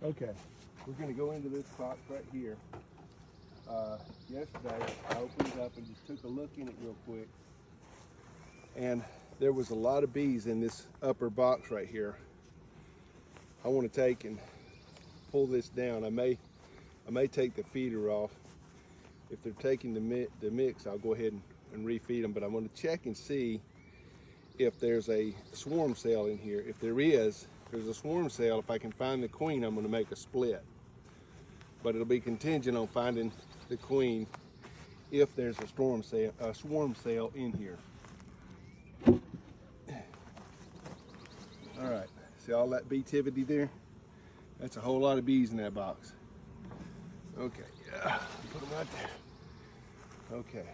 Okay, we're gonna go into this box right here. Yesterday, I opened it up and just took a look in it real quick. And there was a lot of bees in this upper box right here. I want to take and pull this down. I may take the feeder off. If they're taking the mix, I'll go ahead and refeed them. But I want to check and see if there's a swarm cell in here. If there's a swarm cell, if I can find the queen, I'm going to make a split. But it'll be contingent on finding the queen if there's a swarm cell in here. All right, see all that beetivity there? That's a whole lot of bees in that box. Okay, yeah, put them right there. Okay.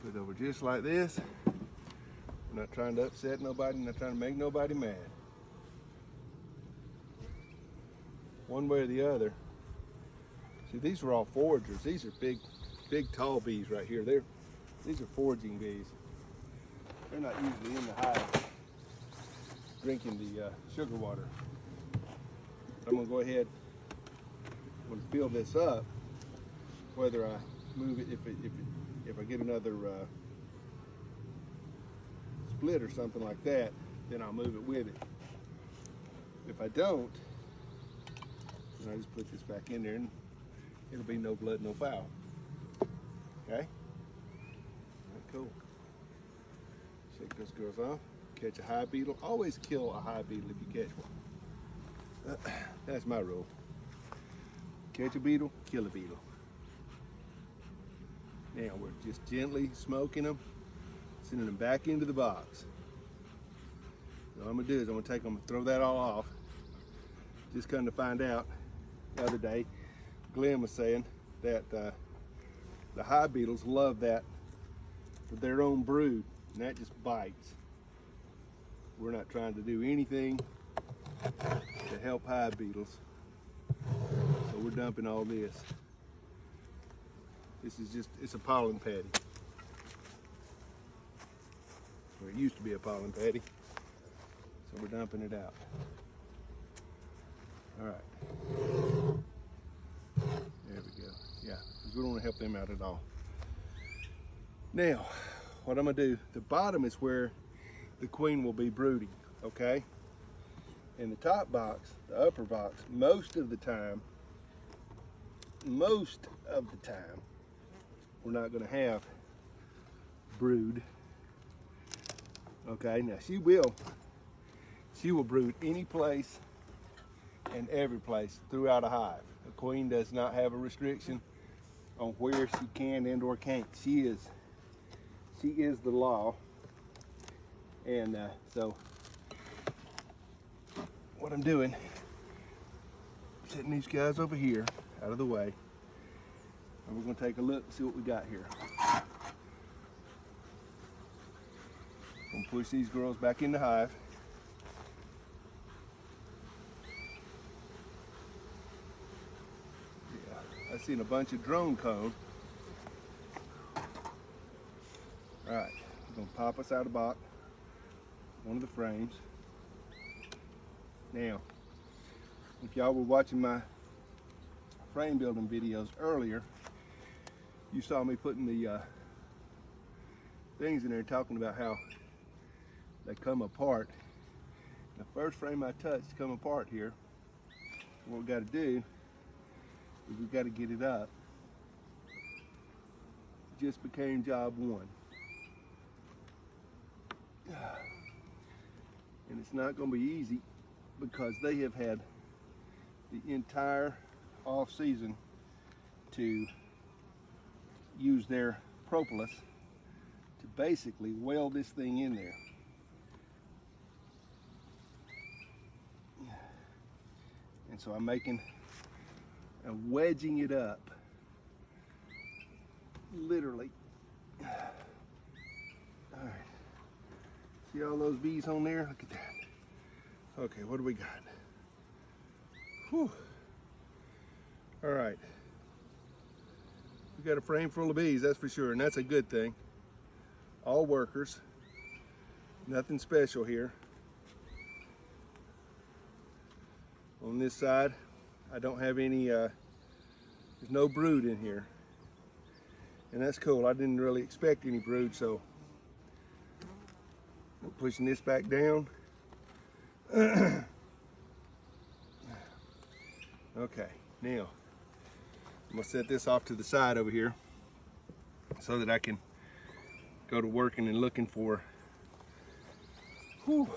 Put it over just like this. I'm not trying to upset nobody, not trying to make nobody mad. One way or the other. See, these are all foragers. These are big tall bees right here. These are foraging bees. They're not usually in the hive drinking the sugar water. I'm gonna go ahead and fill this up. Whether I move it, if I get another split or something like that, then I'll move it with it. If I don't, then I just put this back in there and it'll be no blood, no foul. Okay? All right, cool. Shake those girls off. Catch a hive beetle. Always kill a hive beetle if you catch one. That's my rule. Catch a beetle, kill a beetle. Now we're just gently smoking them, sending them back into the box. So what I'm gonna do is I'm gonna take them and throw that all off. Just come to find out the other day, Glenn was saying that the hive beetles love that for their own brood, and that just bites. We're not trying to do anything to help hive beetles, so we're dumping all this. This is just, it's a pollen patty. Or it used to be a pollen patty, so we're dumping it out. All right. There we go. Yeah, because we don't want to help them out at all. Now, what I'm gonna do, the bottom is where the queen will be brooding, okay? In the top box, the upper box, most of the time, we're not gonna have brood. Okay, now she will brood any place and every place throughout a hive. The queen does not have a restriction on where she can and or can't. She is the law. And so what I'm doing, setting these guys over here out of the way, and we're going to take a look and see what we got here. I'm going to push these girls back in the hive. Yeah, I've seen a bunch of drone cone. All right, we're going to pop us out of the box, one of the frames. Now, if y'all were watching my frame building videos earlier, you saw me putting the things in there talking about how they come apart. The first frame I touched come apart here. What we got to do is we got to get it up. It just became job one. And it's not going to be easy because they have had the entire off season to use their propolis to basically weld this thing in there. And so I'm wedging it up, literally. All right, see all those bees on there? Look at that. Okay, what do we got? Whew. All right. We got a frame full of bees, that's for sure, and that's a good thing. All workers, nothing special here. On this side, I don't have any, there's no brood in here. And that's cool. I didn't really expect any brood, so I'm pushing this back down. Okay, now I'm gonna set this off to the side over here so that I can go to working and looking for, I'm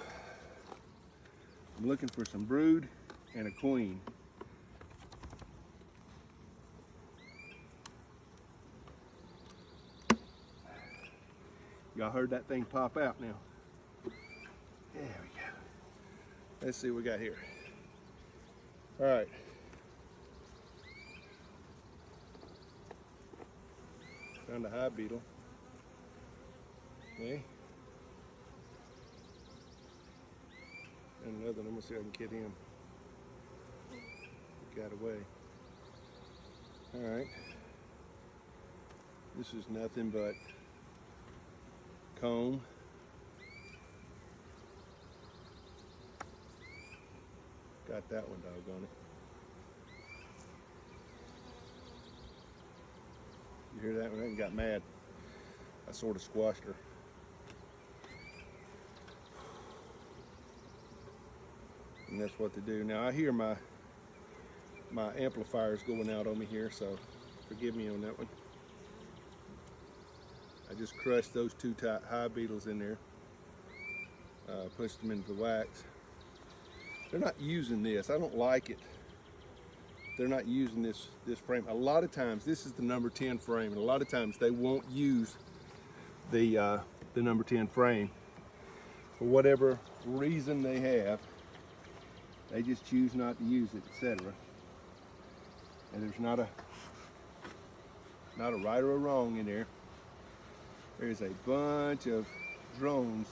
looking for some brood and a queen. Y'all heard that thing pop out now. There we go. Let's see what we got here. All right. Found a hive beetle. Okay. And another one. I'm gonna see if I can get him. He got away. All right. This is nothing but comb. Got that one, doggone it. You hear that one? That one got mad. I sort of squashed her. And that's what to do. Now I hear my amplifiers going out on me here, so forgive me on that one. I just crushed those two hive beetles in there, pushed them into the wax. They're not using this. I don't like it. They're not using this frame. A lot of times, this is the number 10 frame, and a lot of times they won't use the number 10 frame for whatever reason they have. They just choose not to use it, etc. And there's not a right or a wrong in there. There's a bunch of drones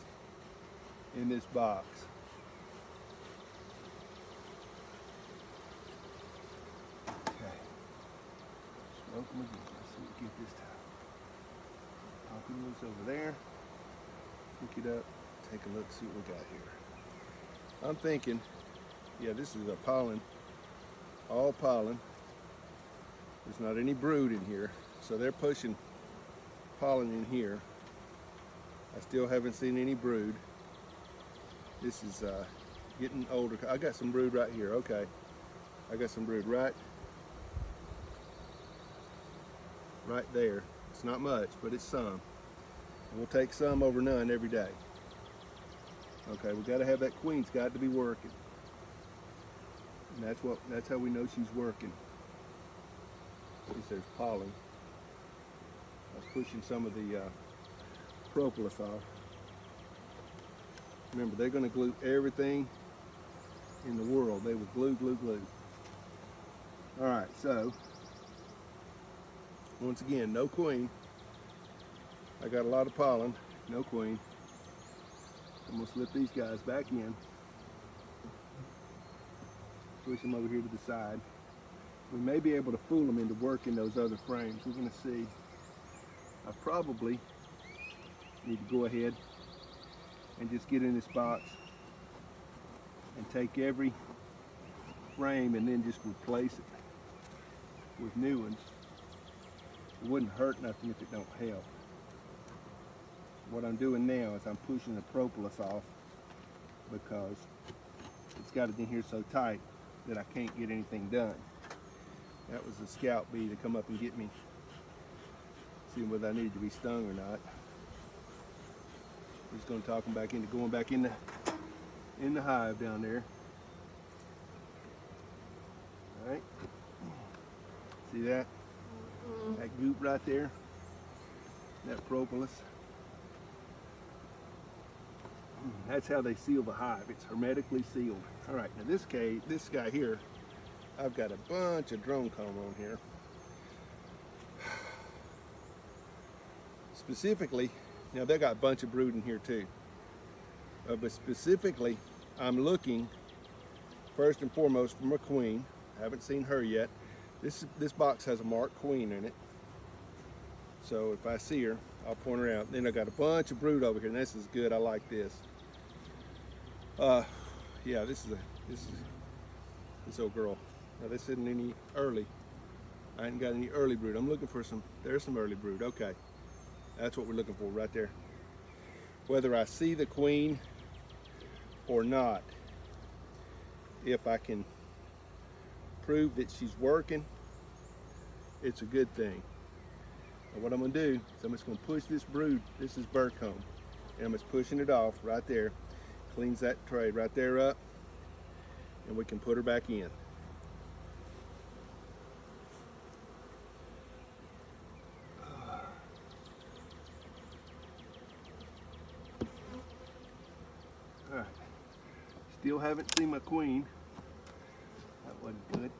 in this box. Okay. Smoke them again. Let's see what we get this time. Pop them loose over there. Pick it up. Take a look, see what we got here. I'm thinking, yeah, this is a pollen. All pollen. There's not any brood in here. So they're pushing pollen in here. I still haven't seen any brood. This is getting older. I got some brood right here. Okay, I got some brood right there. It's not much, but it's some. And we'll take some over none every day. Okay, we got to have that queen's got to be working. And that's how we know she's working. Because there's pollen. I was pushing some of the propolis off. Remember, they're going to glue everything in the world. They will glue, glue, glue. All right, so once again, no queen. I got a lot of pollen, no queen. I'm going to slip these guys back in. Push them over here to the side. We may be able to fool them into working those other frames. We're going to see. I probably need to go ahead and just get in this box and take every frame and then just replace it with new ones. It wouldn't hurt nothing if it don't help. What I'm doing now is I'm pushing the propolis off because it's got it in here so tight that I can't get anything done. That was the scout bee to come up and get me, seeing whether I needed to be stung or not. I'm just going to talk them back into going back in the hive down there. All right, see that? That goop right there, that propolis. That's how they seal the hive. It's hermetically sealed. All right, now this guy here, I've got a bunch of drone comb on here. Specifically, now they got a bunch of brood in here too. But specifically, I'm looking first and foremost for a queen. I haven't seen her yet. This box has a marked queen in it. So if I see her, I'll point her out. Then I got a bunch of brood over here, and this is good. I like this. Yeah, this this old girl. Now this isn't any early. I ain't got any early brood. I'm looking for some, there's some early brood. Okay, that's what we're looking for right there. Whether I see the queen or not, if I can prove that she's working, it's a good thing. And what I'm gonna do is I'm just gonna push this brood, this is bird comb, and I'm just pushing it off right there. Cleans that tray right there up, and we can put her back in. All right, still haven't seen my queen. That wasn't good.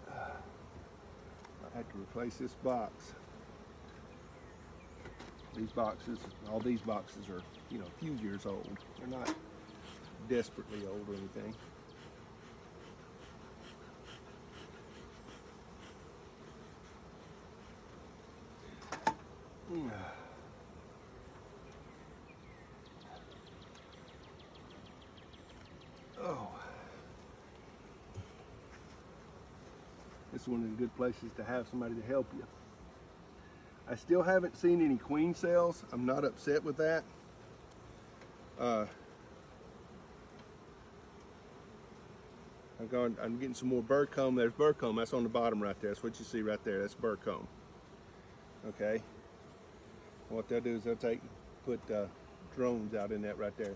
I had to replace this box. These boxes, all these boxes are, you know, a few years old. They're not desperately old or anything. Oh. This is one of the good places to have somebody to help you. I still haven't seen any queen cells. I'm not upset with that. I'm getting some more bird comb. There's bird comb. That's on the bottom right there. That's what you see right there. That's bird comb. Okay. And what they'll do is they'll put drones out in that right there.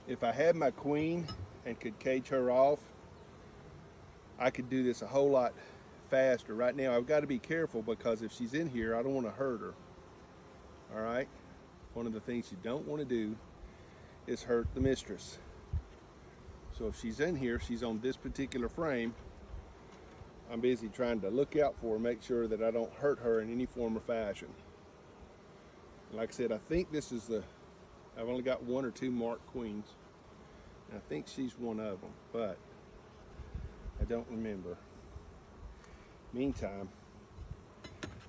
If I had my queen and could cage her off, I could do this a whole lot faster. Right now, I've got to be careful because if she's in here, I don't want to hurt her. All right? One of the things you don't want to do is hurt the mistress. So if she's in here, she's on this particular frame, I'm busy trying to look out for her, make sure that I don't hurt her in any form or fashion. Like I said, I think this is I've only got 1 or 2 marked queens. And I think she's one of them, but I don't remember. Meantime,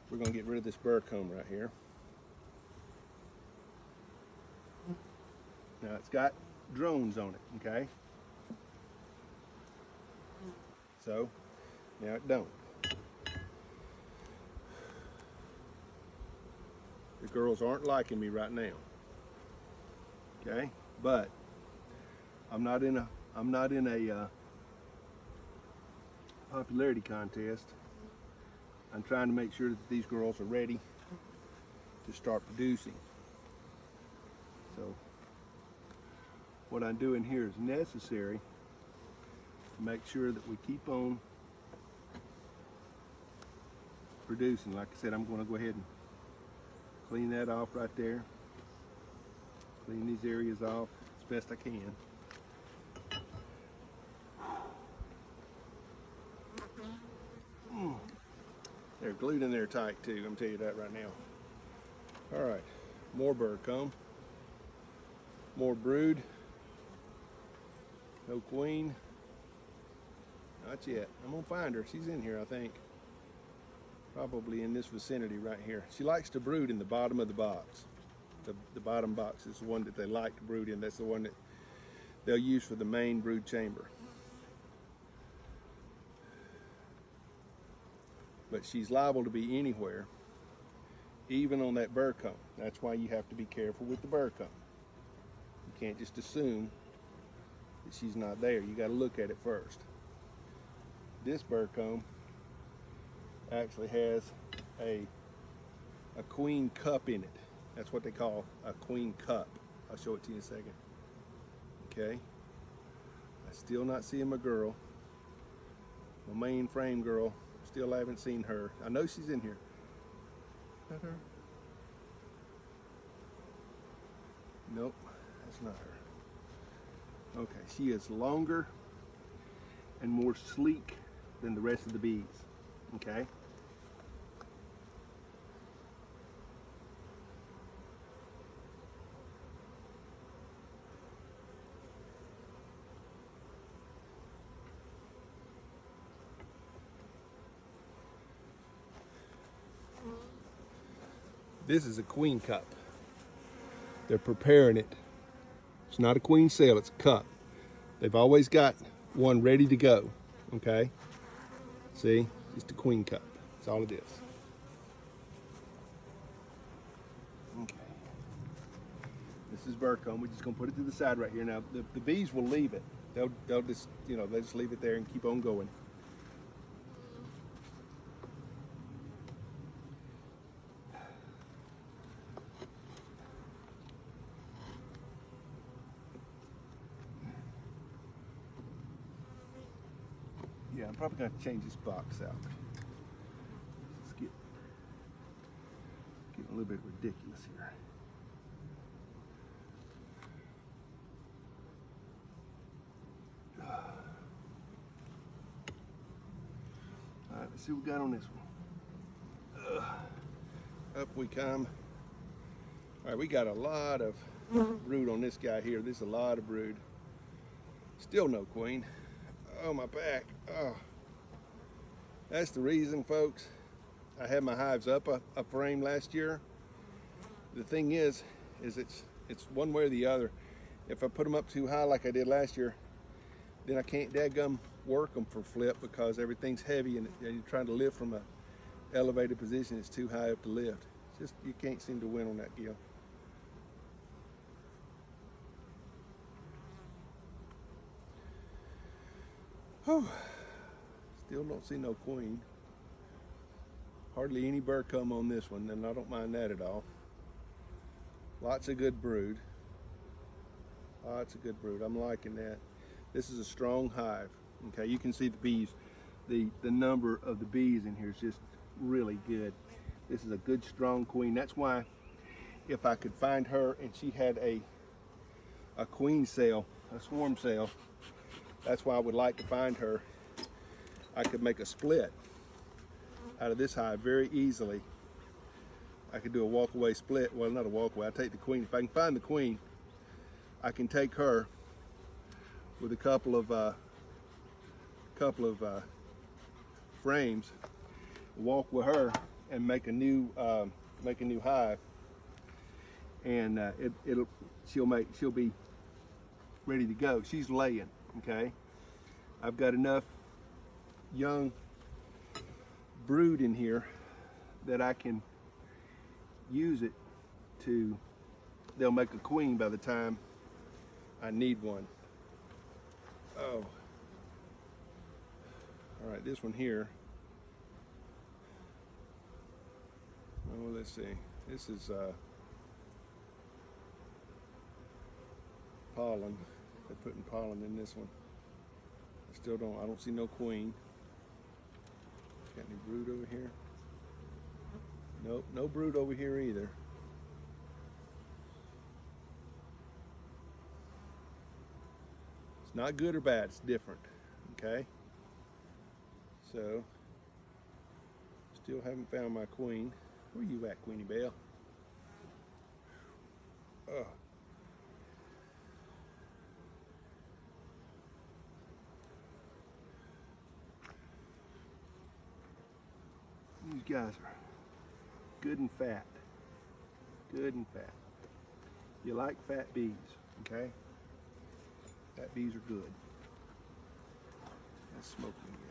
we're gonna get rid of this bird comb right here. Now it's got drones on it, okay? So, now it don't. The girls aren't liking me right now. Okay? But I'm not in a popularity contest. I'm trying to make sure that these girls are ready to start producing. So what I'm doing here is necessary to make sure that we keep on producing. Like I said, I'm going to go ahead and clean that off right there. Clean these areas off as best I can. They're glued in there tight too, I'm gonna tell you that right now. All right, more bird comb, more brood, no queen, not yet. I'm gonna find her, she's in here I think. Probably in this vicinity right here. She likes to brood in the bottom of the box. The bottom box is the one that they like to brood in. That's the one that they'll use for the main brood chamber. But she's liable to be anywhere, even on that bird comb. That's why you have to be careful with the bird comb. You can't just assume that she's not there. You got to look at it first. This bird comb actually has a queen cup in it. That's what they call a queen cup. I'll show it to you in a second. Okay. I still not seeing my girl. My main frame girl. Still haven't seen her. I know she's in here. Is that her? Nope, that's not her. Okay, she is longer and more sleek than the rest of the bees. Okay. This is a queen cup. They're preparing it. It's not a queen cell, it's a cup. They've always got one ready to go, okay? See, just a queen cup, that's all it is. Okay. This is Burcomb. We're just gonna put it to the side right here. Now, the bees will leave it. They'll just, you know, they just leave it there and keep on going. Yeah, I'm probably going to change this box out. It's getting a little bit ridiculous here. All right, let's see what we got on this one. Up we come. All right, we got a lot of brood on this guy here. There's a lot of brood. Still no queen. Oh, my back. Oh. That's the reason, folks. I had my hives up a frame last year. The thing is it's one way or the other. If I put them up too high like I did last year, then I can't dadgum work them for flip because everything's heavy and you're trying to lift from a elevated position. It's too high up to lift. It's just, you can't seem to win on that deal. Whew. Still don't see no queen. Hardly any Burcomb on this one, and I don't mind that at all. Lots of good brood. Lots of good brood. I'm liking that. This is a strong hive. Okay, you can see the bees. The number of the bees in here is just really good. This is a good strong queen. That's why if I could find her and she had a queen cell, a swarm cell, that's why I would like to find her. I could make a split out of this hive very easily. I could do a walkaway split. Well, not a walkaway. I take the queen. If I can find the queen, I can take her with a couple of frames, walk with her, and make a new hive. And she'll be ready to go. She's laying. Okay, I've got enough young brood in here that I can use it to, they'll make a queen by the time I need one. Oh, all right, this one here. Oh, let's see. This is pollen. They're putting pollen in this one. I don't see no queen. Got any brood over here? Nope, no brood over here either. It's not good or bad, it's different, okay? So, still haven't found my queen. Where you at, Queenie Belle? Oh. These guys are good and fat. Good and fat. You like fat bees, okay? Fat bees are good. That's smoking again.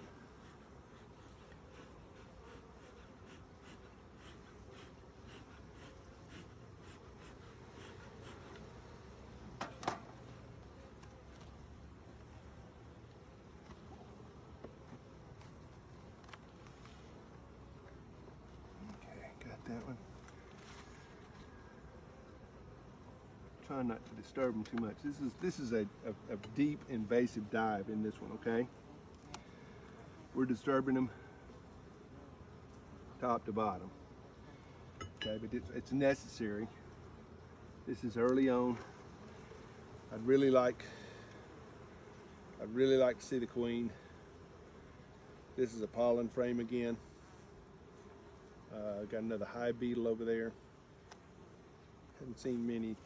That one. Trying not to disturb them too much. This is a deep invasive dive in this one, okay? We're disturbing them top to bottom. Okay, but it's necessary. This is early on. I'd really like to see the queen. This is a pollen frame again. Got another hive beetle over there. Haven't seen many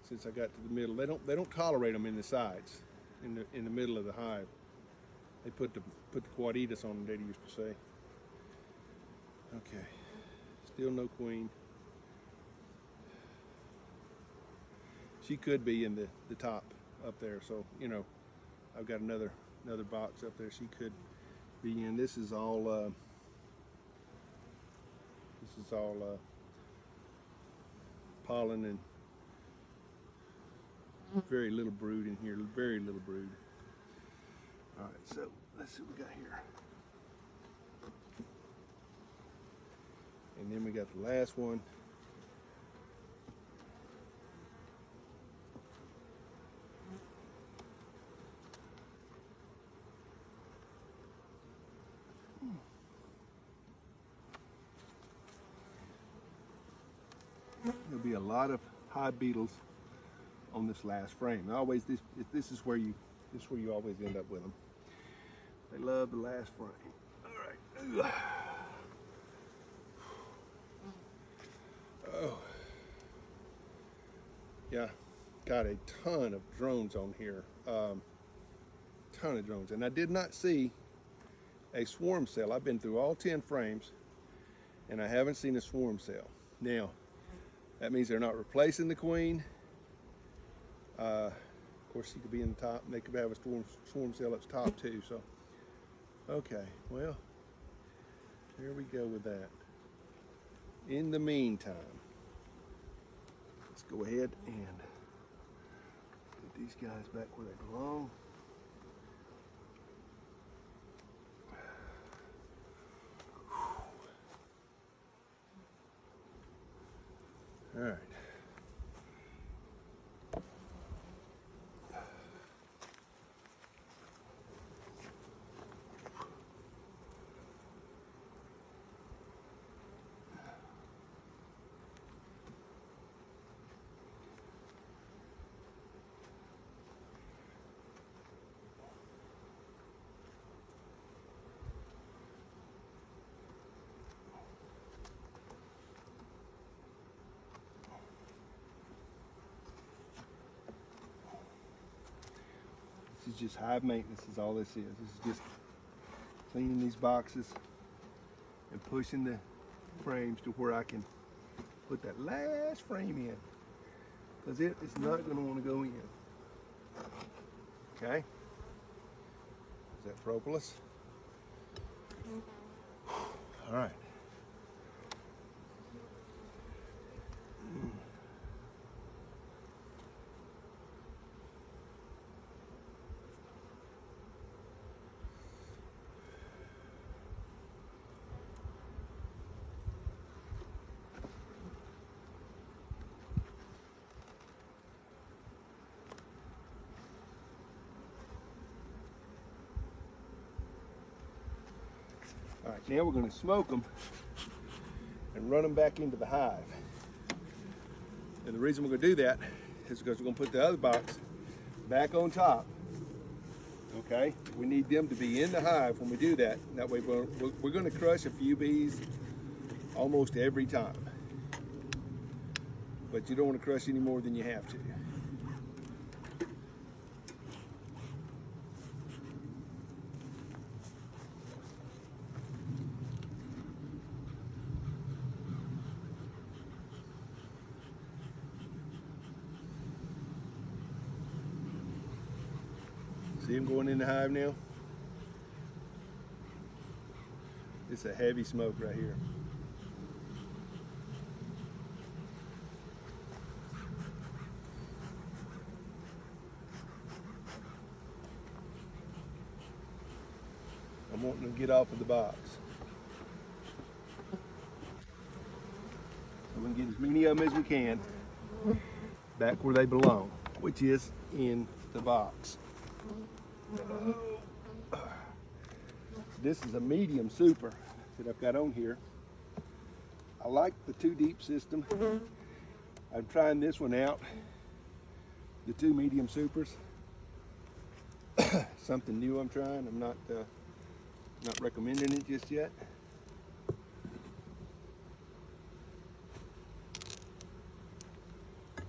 since I got to the middle. They don't tolerate them in the sides, in the middle of the hive. They put the quaditas on them, they used to say. Okay, still no queen. she could be in the top up there. So, you know, I've got another box up there she could be in. This is all pollen and very little brood in here, very little brood. All right, so let's see what we got here. And then we got the last one. There'll be a lot of hive beetles on this last frame. Always this is where you always end up with them. They love the last frame. All right. Oh, yeah, got a ton of drones on here. Ton of drones, and I did not see a swarm cell. I've been through all 10 frames, and I haven't seen a swarm cell. Now, that means they're not replacing the queen. Of course, she could be in the top, and they could have a swarm cell up top too. So, okay, well, there we go with that. In the meantime, let's go ahead and put these guys back where they belong. All right. This is just hive maintenance is all this is. This is just cleaning these boxes and pushing the frames to where I can put that last frame in, because it is not going to want to go in. Okay? Is that propolis? All right. All right, now we're going to smoke them and run them back into the hive. And the reason we're going to do that is because we're going to put the other box back on top. Okay, we need them to be in the hive when we do that. That way we're going to crush a few bees almost every time. But you don't want to crush any more than you have to. See them going in the hive now? It's a heavy smoke right here. I'm wanting to get off of the box. I'm going to get as many of them as we can back where they belong, which is in the box. This is a medium super that I've got on here. I like the 2 deep system. I'm trying this one out, the 2 medium supers. Something new I'm trying. I'm not recommending it just yet.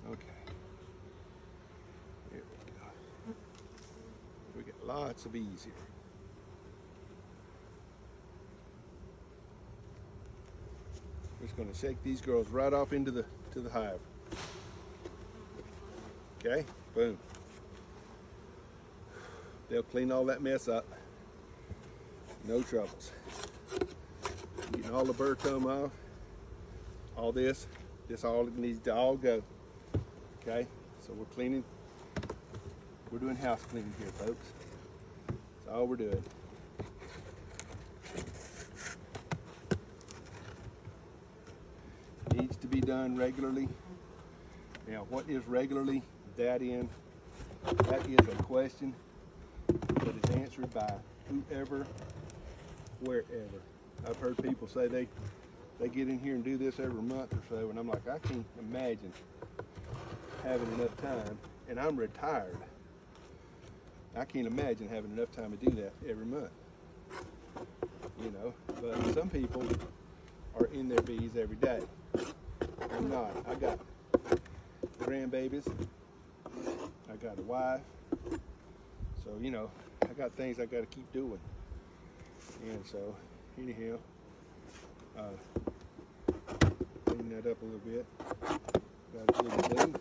Okay. There we go. We get lots of bees here. Just going to shake these girls right off into the hive. Okay, boom. They'll clean all that mess up. No troubles. Getting all the burr comb off. All this all needs to all go. Okay, so we're cleaning. We're doing house cleaning here, folks. That's all we're doing. Needs to be done regularly. Now, what is regularly? That is a question that is answered by whoever, wherever. I've heard people say they get in here and do this every month or so, and I'm like, I can't imagine having enough time, and I'm retired. I can't imagine having enough time to do that every month. You know, but some people are in their bees every day. I'm not. I got grandbabies. I got a wife. So, you know, I got things I got to keep doing. And so, anyhow, clean that up a little bit. Got a good thing.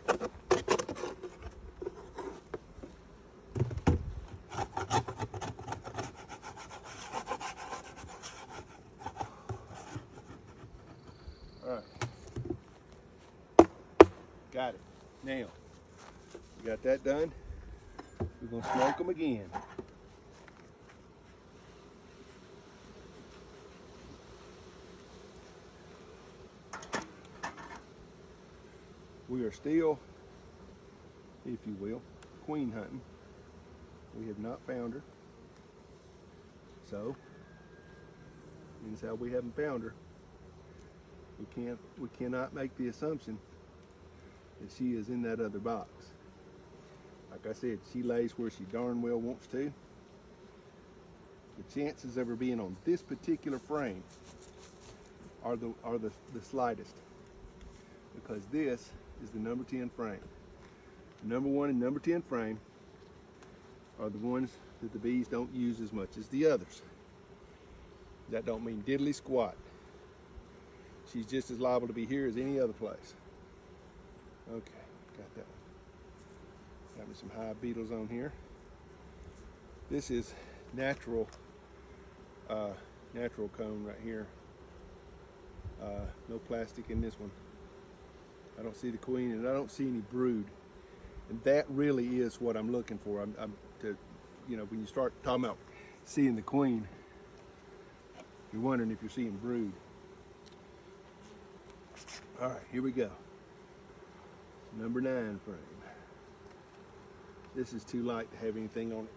All right. Got it. Now, we got that done. We're going to smoke them again. We are still, if you will, queen hunting. We have not found her. So, means how we haven't found her. We cannot make the assumption that she is in that other box. Like I said, she lays where she darn well wants to. The chances of her being on this particular frame are the slightest, because this is the number 10 frame. The number 1 and number 10 frame are the ones that the bees don't use as much as the others. That don't mean diddly squat. She's just as liable to be here as any other place. Okay, got that one. Got me some hive beetles on here. This is natural comb right here. No plastic in this one. I don't see the queen, and I don't see any brood, and that really is what I'm looking for. You know, when you start talking about seeing the queen, you're wondering if you're seeing brood. All right, here we go. Number 9 frame. This is too light to have anything on it.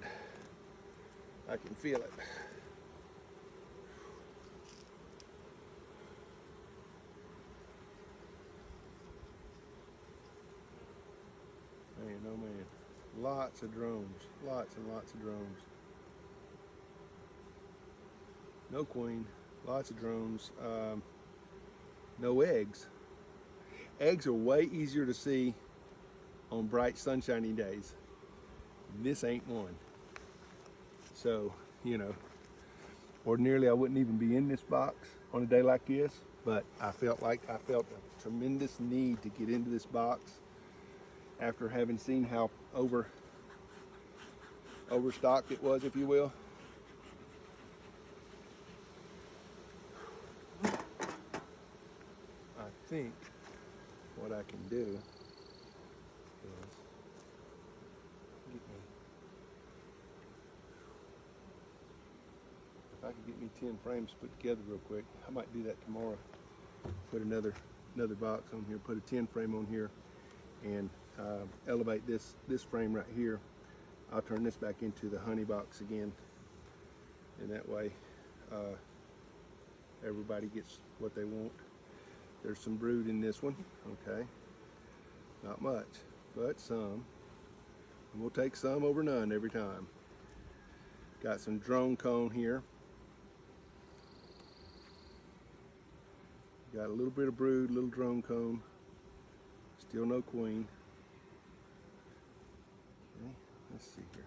I can feel it. Man, oh man. Lots of drones. Lots and lots of drones. No queen. Lots of drones. No eggs. Eggs are way easier to see on bright sunshiny days. This ain't one. So, you know, ordinarily I wouldn't even be in this box on a day like this, but I felt a tremendous need to get into this box after having seen how overstocked it was, if you will. I think what I can do is if I could get me 10 frames put together real quick, I might do that tomorrow. Put another box on here, put a 10 frame on here, and elevate this frame right here. I'll turn this back into the honey box again, and that way everybody gets what they want. There's some brood in this one, okay? Not much, but some. And we'll take some over none every time. Got some drone cone here. Got a little bit of brood, little drone cone. Still no queen. Okay, let's see here.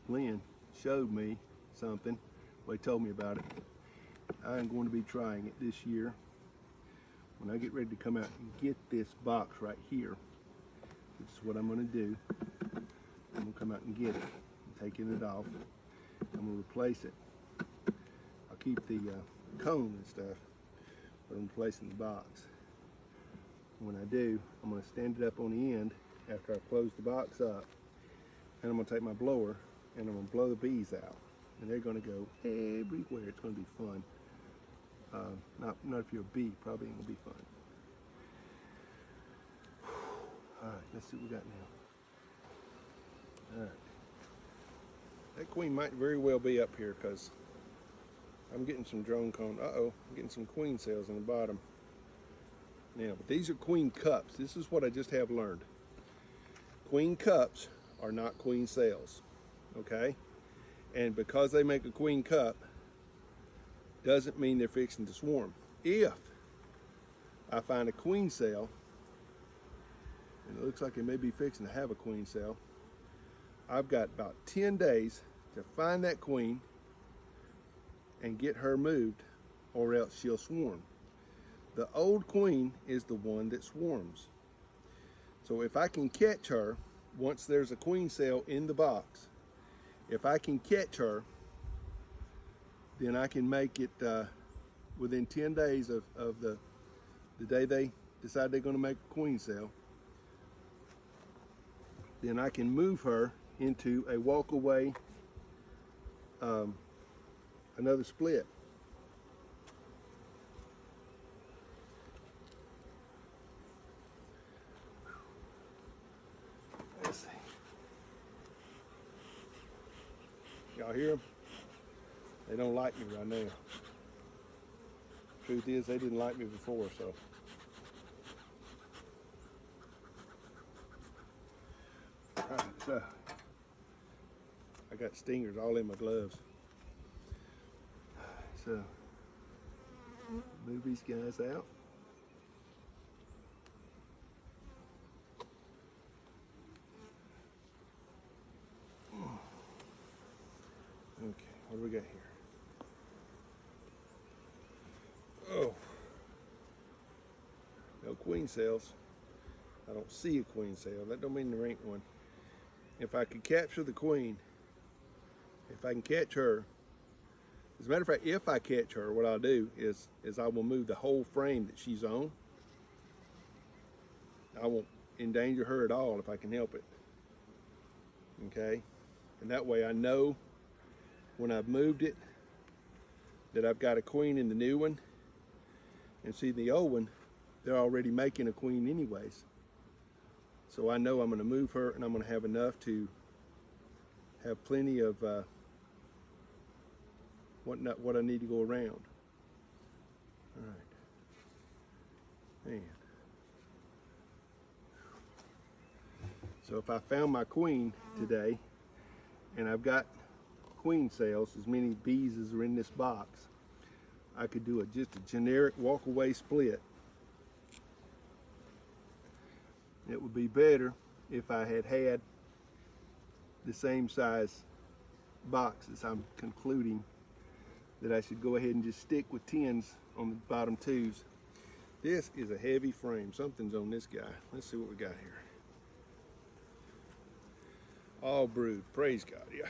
Lynn showed me something Well, he told me about it. I'm going to be trying it this year. When I get ready to come out and get this box right here, which is what I'm going to do, I'm going to come out and get it. I'm taking it off. I'm going to replace it. I'll keep the cone and stuff, but I'm replacing the box. When I do, I'm going to stand it up on the end after I close the box up, and I'm going to take my blower and I'm going to blow the bees out, and they're going to go everywhere. It's going to be fun. Not if you're a bee, probably ain't going to be fun. All right, let's see what we got now. All right. That queen might very well be up here because I'm getting some drone cone. I'm getting some queen cells in the bottom. Now, but these are queen cups. This is what I just have learned. Queen cups are not queen cells, okay? And because they make a queen cup, doesn't mean they're fixing to swarm. If I find a queen cell, and it looks like it may be fixing to have a queen cell, I've got about 10 days to find that queen and get her moved, or else she'll swarm. The old queen is the one that swarms. So if I can catch her, once there's a queen cell in the box, if I can catch her, then I can make it within 10 days of the day they decide they're going to make a queen cell. Then I can move her into a walk-away, another split. Let's see. Y'all hear them? They don't like me right now. Truth is, they didn't like me before, so. All right, so I got stingers all in my gloves. So, move these guys out. Okay, what do we got here? Oh, no queen cells. I don't see a queen cell. That don't mean there ain't one. If I could capture the queen, if I can catch her, as a matter of fact, if I catch her, what I'll do is I will move the whole frame that she's on. I won't endanger her at all if I can help it. Okay? And that way I know when I've moved it that I've got a queen in the new one. And see, the old one, they're already making a queen anyways. So I know I'm going to move her, and I'm going to have enough to have plenty of what I need to go around. All right. Man. So if I found my queen today, and I've got queen cells, as many bees as are in this box, I could do just a generic walk-away split. It would be better if I had the same size box as I'm concluding that I should go ahead and just stick with 10s on the bottom 2s. This is a heavy frame. Something's on this guy. Let's see what we got here. All brood. Praise God, yeah.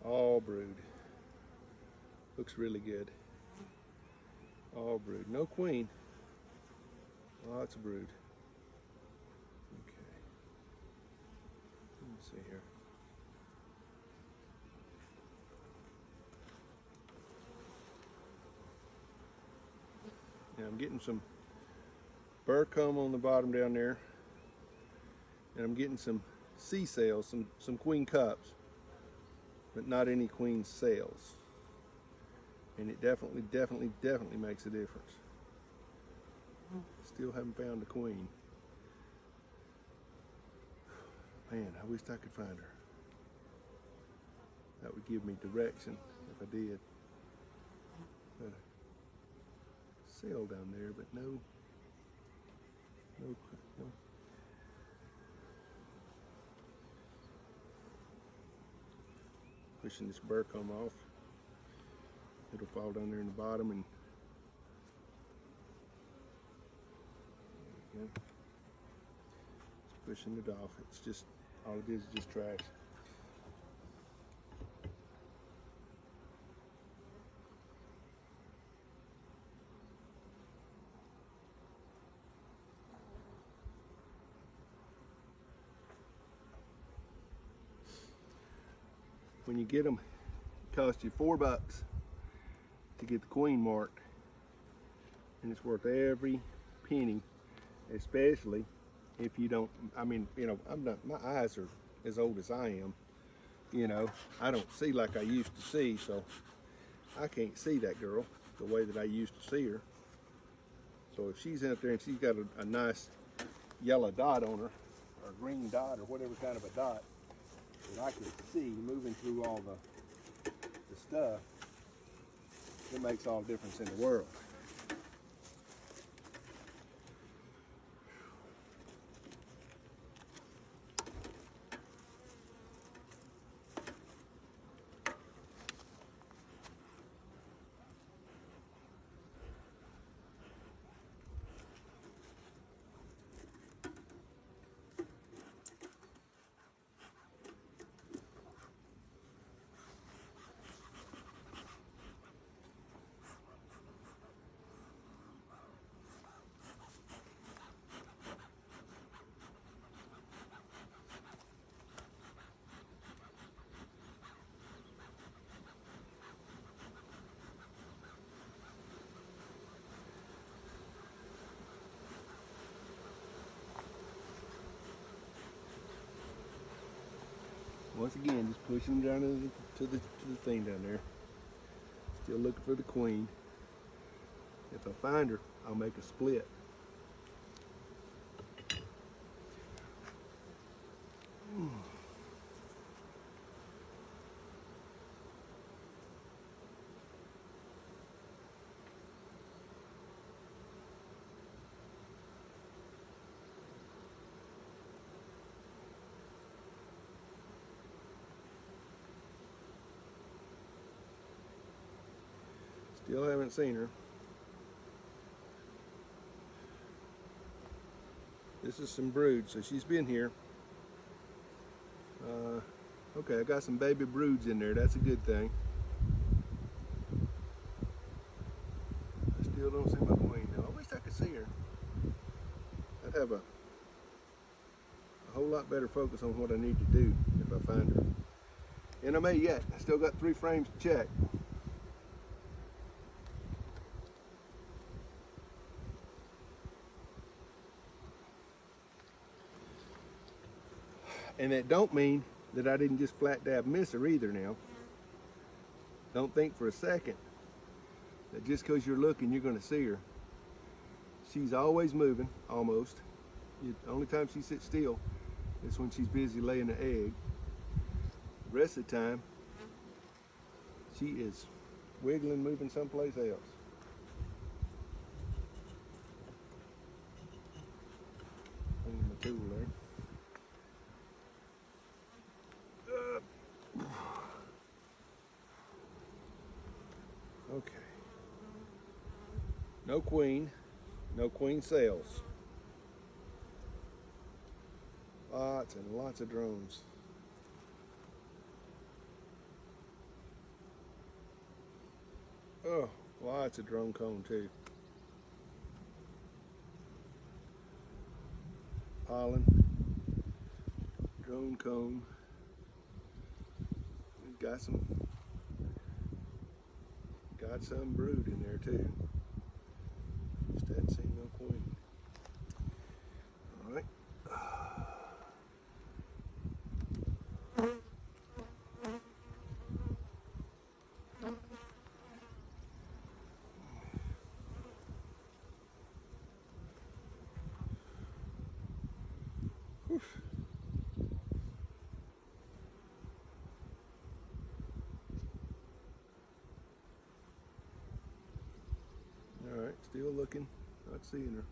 All brood. Looks really good. All brood. No queen. Lots of brood. Okay. Let's see here. Now I'm getting some burr comb on the bottom down there, and I'm getting some C cells, some queen cups, but not any queen cells. And it definitely makes a difference. Still haven't found a queen. Man, I wish I could find her. That would give me direction if I did. Got a cell down there, but no. pushing this burr comb off. It'll fall down there in the bottom and yeah, it's pushing it off. It's just, all it is just trash. When you get them, it costs you $4 to get the queen marked, and it's worth every penny, especially if you don't, I mean, you know, my eyes are as old as I am, you know, I don't see like I used to see, so I can't see that girl the way that I used to see her. So if she's out there and she's got a nice yellow dot on her, or green dot, or whatever kind of a dot that I can see moving through all the stuff, it makes all the difference in the world. Once again, just pushing them down to the thing down there. Still looking for the queen. If I find her, I'll make a split. Still haven't seen her. This is some brood, so she's been here. Okay, I got some baby broods in there. That's a good thing. I still don't see my queen though. I wish I could see her. I'd have a whole lot better focus on what I need to do if I find her. And I may yet. I still got 3 frames to check. And that don't mean that I didn't just flat dab miss her either now. Don't think for a second that just because you're looking, you're going to see her. She's always moving, almost. The only time she sits still is when she's busy laying the egg. The rest of the time, she is wiggling, moving someplace else. Cleaning my tool there. Okay. No queen sales. Lots and lots of drones. Oh, lots of drone comb too. Pollen, drone comb. We've got some brood in there too. Just hadn't seen no queen. All right. Whew. All right, still looking, not seeing her.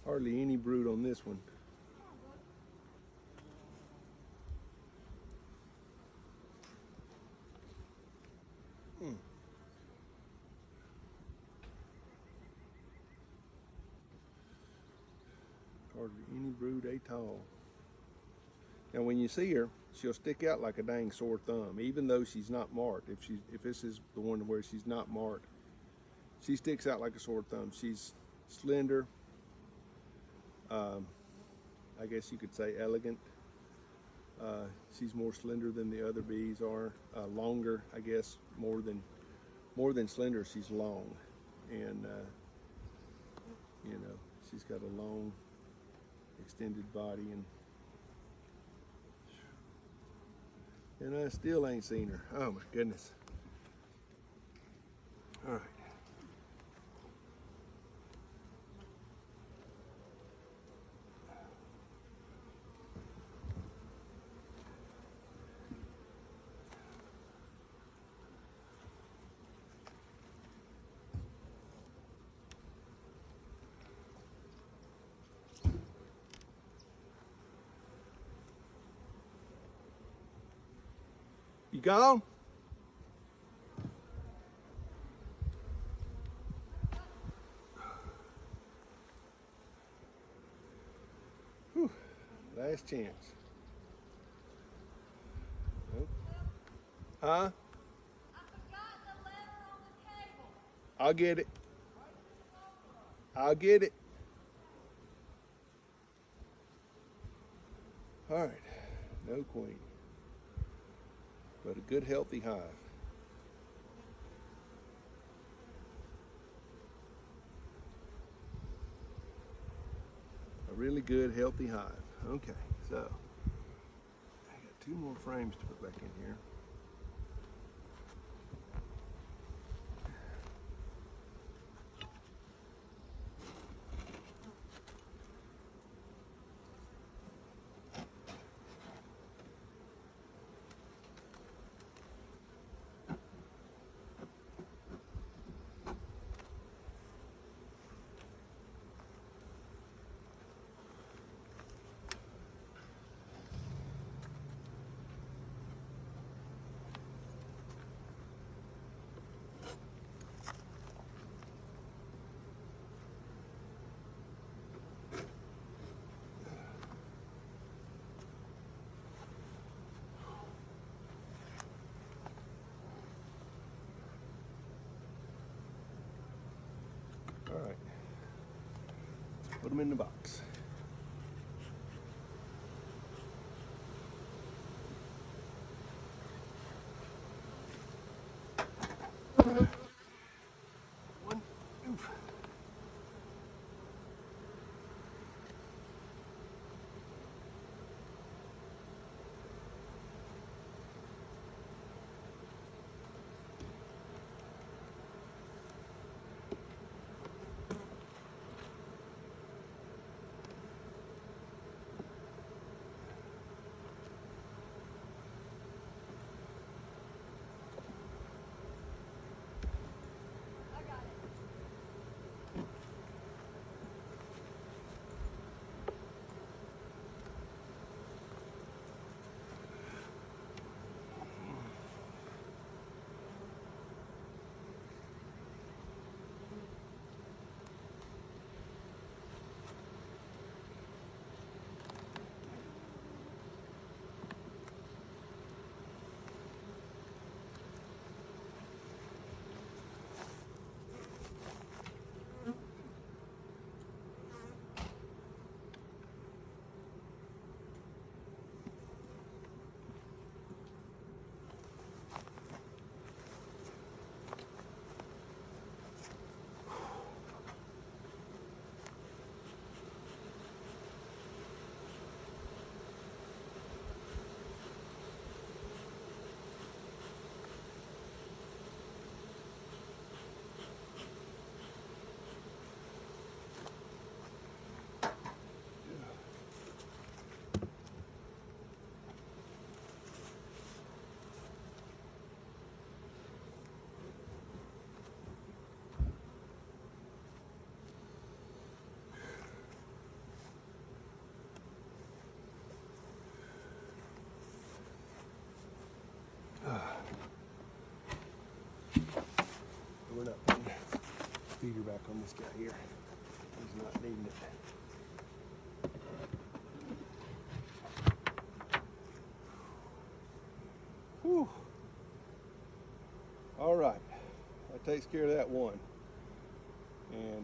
Hardly any brood on this one. hardly any brood at all. Now when you see her, she'll stick out like a dang sore thumb, even though she's not marked. If this is the one where she's not marked, she sticks out like a sore thumb. She's slender, I guess you could say elegant. She's more slender than the other bees are, longer, I guess, more than slender. She's long, and you know, she's got a long, extended body, and I still ain't seen her. Oh my goodness! All right. You gone? Whew. Last chance. Nope. Huh? I forgot the letter on the table. I'll get it. I'll get it. All right. No queen. But a good healthy hive. A really good healthy hive. Okay, so I got 2 more frames to put back in here. All right, let's put them in the box. One, oof. We're not putting feeder back on this guy here. He's not needing it. All right, that takes care of that one. And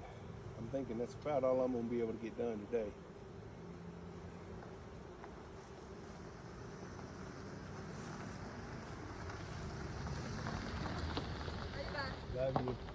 I'm thinking that's about all I'm gonna be able to get done today. Right back. Love you.